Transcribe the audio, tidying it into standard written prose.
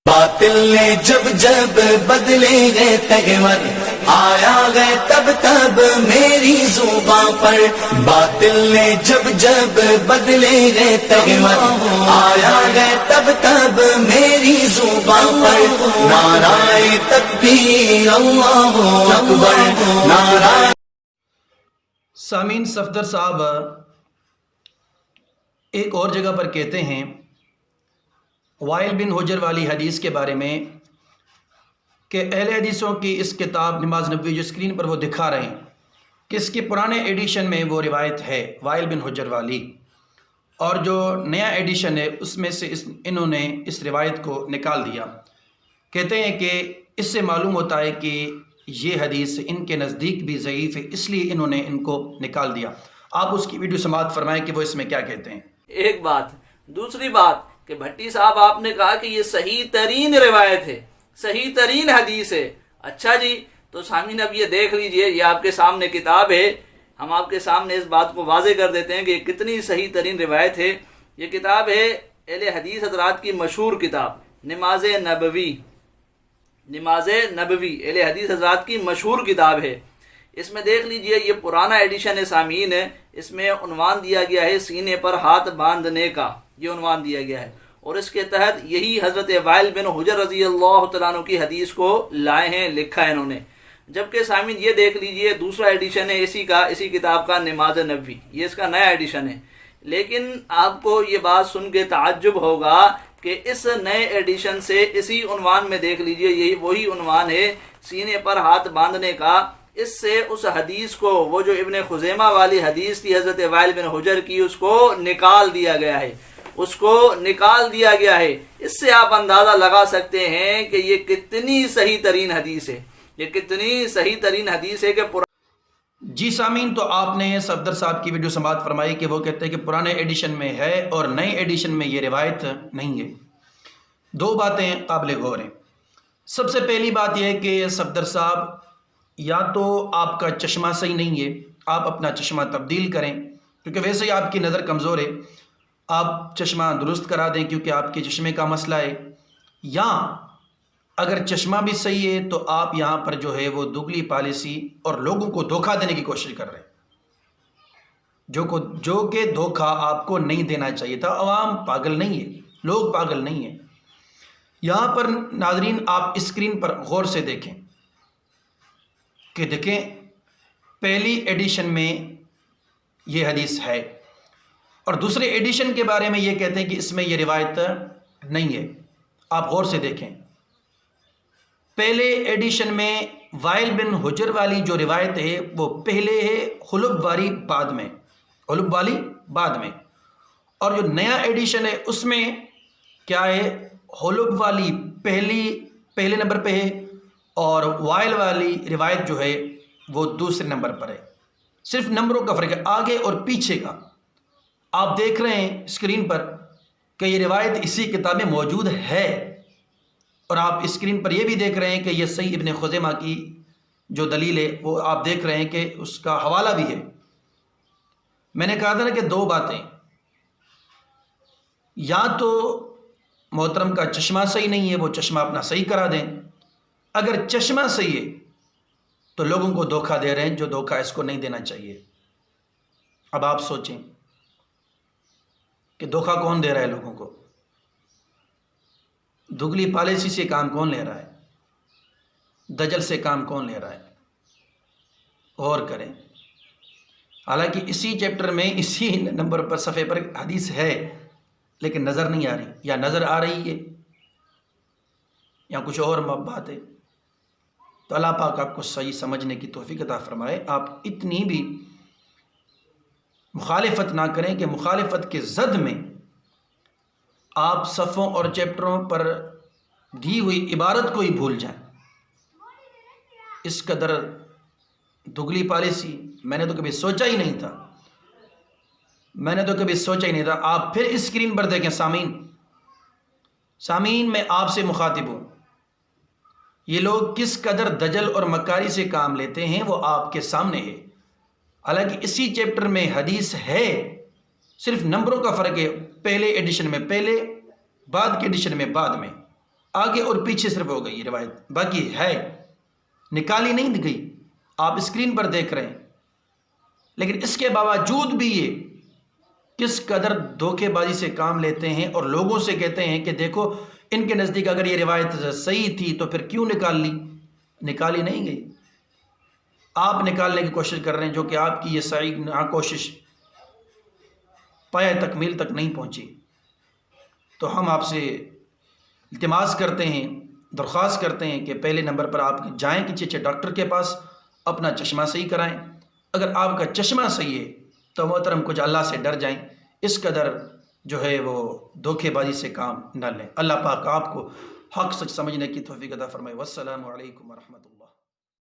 باطل نے جب جب بدلے گئے تیور، آیا گئے تب تب میری زباں پر۔ باطل نے جب جب بدلے گئے تیور، آیا گئے تب تب میری زباں پر۔ نعرہ تکبیر اللہ اکبر، نعرہ۔ سامعین، صفدر صاحب ایک اور جگہ پر کہتے ہیں وائل بن حجر والی حدیث کے بارے میں کہ اہل حدیثوں کی اس کتاب نماز نبوی جو اسکرین پر وہ دکھا رہے ہیں کہ اس کے پرانے ایڈیشن میں وہ روایت ہے وائل بن حجر والی، اور جو نیا ایڈیشن ہے اس میں سے انہوں نے اس روایت کو نکال دیا۔ کہتے ہیں کہ اس سے معلوم ہوتا ہے کہ یہ حدیث ان کے نزدیک بھی ضعیف ہے، اس لیے انہوں نے ان کو نکال دیا۔ آپ اس کی ویڈیو سماعت فرمائیں کہ وہ اس میں کیا کہتے ہیں۔ ایک بات۔ دوسری بات کہ بھٹی صاحب آپ نے کہا کہ یہ صحیح ترین روایت ہے، صحیح ترین حدیث ہے۔ اچھا جی، تو سامعین اب یہ دیکھ لیجئے، یہ آپ کے سامنے کتاب ہے، ہم آپ کے سامنے اس بات کو واضح کر دیتے ہیں کہ یہ کتنی صحیح ترین روایت ہے۔ یہ کتاب ہے اہل حدیث حضرات کی مشہور کتاب نماز نبوی، نماز نبوی اہل حدیث حضرات کی مشہور کتاب ہے۔ اس میں دیکھ لیجئے، یہ پرانا ایڈیشن ہے سامعین، اس میں عنوان دیا گیا ہے سینے پر ہاتھ باندھنے کا، یہ عنوان دیا گیا ہے، اور اس کے تحت یہی حضرت وائل بن حجر رضی اللہ تعالیٰ عنہ کی حدیث کو لائے ہیں، لکھا ہے انہوں نے۔ جبکہ سامعین یہ دیکھ لیجئے دوسرا ایڈیشن ہے اسی کتاب کا نماز نبوی، یہ اس کا نیا ایڈیشن ہے۔ لیکن آپ کو یہ بات سن کے تعجب ہوگا کہ اس نئے ایڈیشن سے اسی عنوان میں دیکھ لیجئے، یہی وہی عنوان ہے سینے پر ہاتھ باندھنے کا۔ اس سے اس حدیث کو، وہ جو ابن خزیمہ والی حدیث تھی حضرت وائل بن حجر کی، اس کو نکال دیا گیا ہے، اس کو نکال دیا گیا ہے۔ اس سے آپ اندازہ لگا سکتے ہیں کہ یہ کتنی صحیح ترین حدیث ہے، یہ کتنی صحیح ترین حدیث ہے کہ جی سامعین، تو آپ نے صفدر صاحب کی ویڈیو سماعت فرمائی کہ وہ کہتے ہیں کہ پرانے ایڈیشن میں ہے اور نئے ایڈیشن میں یہ روایت نہیں ہے۔ دو باتیں قابل غور ہیں۔ سب سے پہلی بات یہ ہے کہ صفدر صاحب، یا تو آپ کا چشمہ صحیح نہیں ہے، آپ اپنا چشمہ تبدیل کریں، کیونکہ ویسے ہی آپ کی نظر کمزور ہے، آپ چشمہ درست کرا دیں کیونکہ آپ کے چشمے کا مسئلہ ہے۔ یا اگر چشمہ بھی صحیح ہے تو آپ یہاں پر جو ہے وہ دگلی پالیسی اور لوگوں کو دھوکہ دینے کی کوشش کر رہے ہیں، جو کہ دھوکہ آپ کو نہیں دینا چاہیے تھا۔ عوام پاگل نہیں ہے، لوگ پاگل نہیں ہیں۔ یہاں پر ناظرین آپ اسکرین پر غور سے دیکھیں کہ دیکھیں پہلی ایڈیشن میں یہ حدیث ہے، اور دوسرے ایڈیشن کے بارے میں یہ کہتے ہیں کہ اس میں یہ روایت نہیں ہے۔ آپ غور سے دیکھیں، پہلے ایڈیشن میں وائل بن حجر والی جو روایت ہے وہ پہلے ہے، خلب والی بعد میں، خلب والی بعد میں، اور جو نیا ایڈیشن ہے اس میں کیا ہے، خلب والی پہلے نمبر پہ ہے اور وائل والی روایت جو ہے وہ دوسرے نمبر پر ہے۔ صرف نمبروں کا فرق ہے، آگے اور پیچھے کا۔ آپ دیکھ رہے ہیں اسکرین پر کہ یہ روایت اسی کتاب میں موجود ہے، اور آپ اسکرین پر یہ بھی دیکھ رہے ہیں کہ یہ صحیح ابن خزیمہ کی جو دلیل ہے وہ آپ دیکھ رہے ہیں کہ اس کا حوالہ بھی ہے۔ میں نے کہا تھا نا کہ دو باتیں، یا تو محترم کا چشمہ صحیح نہیں ہے، وہ چشمہ اپنا صحیح کرا دیں۔ اگر چشمہ صحیح ہے تو لوگوں کو دھوکہ دے رہے ہیں، جو دھوکہ اس کو نہیں دینا چاہیے۔ اب آپ سوچیں کہ دھوکہ کون دے رہا ہے لوگوں کو، دگلی پالیسی سے کام کون لے رہا ہے، دجل سے کام کون لے رہا ہے؟ غور کریں۔ حالانکہ اسی چیپٹر میں اسی نمبر پر صفحے پر حدیث ہے، لیکن نظر نہیں آ رہی، یا نظر آ رہی ہے یا کچھ اور بات ہے۔ تو اللہ پاک آپ کو صحیح سمجھنے کی توفیق عطا فرمائے۔ آپ اتنی بھی مخالفت نہ کریں کہ مخالفت کے زد میں آپ صفوں اور چیپٹروں پر دی ہوئی عبارت کو ہی بھول جائیں۔ اس قدر دگلی پالیسی میں نے تو کبھی سوچا ہی نہیں تھا، آپ پھر اسکرین پر دیکھیں سامعین، میں آپ سے مخاطب ہوں، یہ لوگ کس قدر دجل اور مکاری سے کام لیتے ہیں وہ آپ کے سامنے ہے۔ حالانکہ اسی چیپٹر میں حدیث ہے، صرف نمبروں کا فرق ہے، پہلے ایڈیشن میں پہلے، بعد کے ایڈیشن میں بعد میں۔ آگے اور پیچھے صرف ہو گئی یہ روایت، باقی ہے، نکالی نہیں گئی، آپ اسکرین پر دیکھ رہے ہیں، لیکن اس کے باوجود بھی یہ کس قدر دھوکے بازی سے کام لیتے ہیں اور لوگوں سے کہتے ہیں کہ دیکھو ان کے نزدیک اگر یہ روایت صحیح تھی تو پھر کیوں نکال لی؟ نکالی نہیں گئی، آپ نکالنے کی کوشش کر رہے ہیں، جو کہ آپ کی یہ سعی کوشش پایہ تکمیل تک نہیں پہنچی۔ تو ہم آپ سے التماس کرتے ہیں، درخواست کرتے ہیں کہ پہلے نمبر پر آپ جائیں کسی اچھے ڈاکٹر کے پاس، اپنا چشمہ صحیح کرائیں۔ اگر آپ کا چشمہ صحیح ہے تو محترم کچھ اللہ سے ڈر جائیں، اس قدر جو ہے وہ دھوکے بازی سے کام نہ لیں۔ اللہ پاک آپ کو حق سچ سمجھنے کی توفیق عطا فرمائے۔ والسلام علیکم ورحمۃ اللہ۔